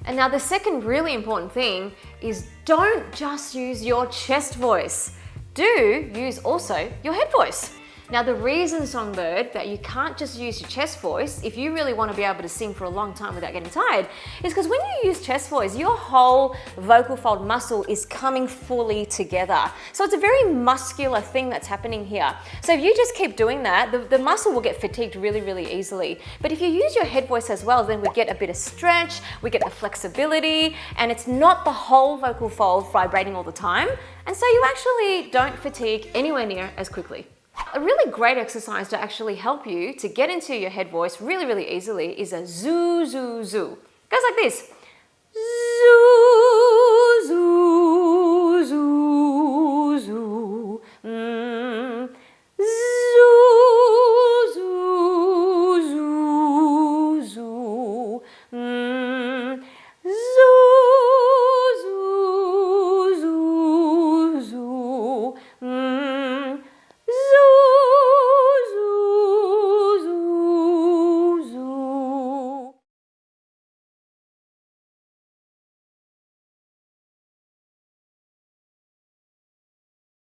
And now the second really important thing is don't just use your chest voice. Do use also your head voice. Now the reason, Songbird, that you can't just use your chest voice if you really want to be able to sing for a long time without getting tired is because when you use chest voice, your whole vocal fold muscle is coming fully together. So it's a very muscular thing that's happening here. So if you just keep doing that, the muscle will get fatigued really, really easily. But if you use your head voice as well, then we get a bit of stretch, we get the flexibility, and it's not the whole vocal fold vibrating all the time. And so you actually don't fatigue anywhere near as quickly. A really great exercise to actually help you to get into your head voice really, really easily is a zoo, zoo, zoo. It goes like this. Zoo, zoo.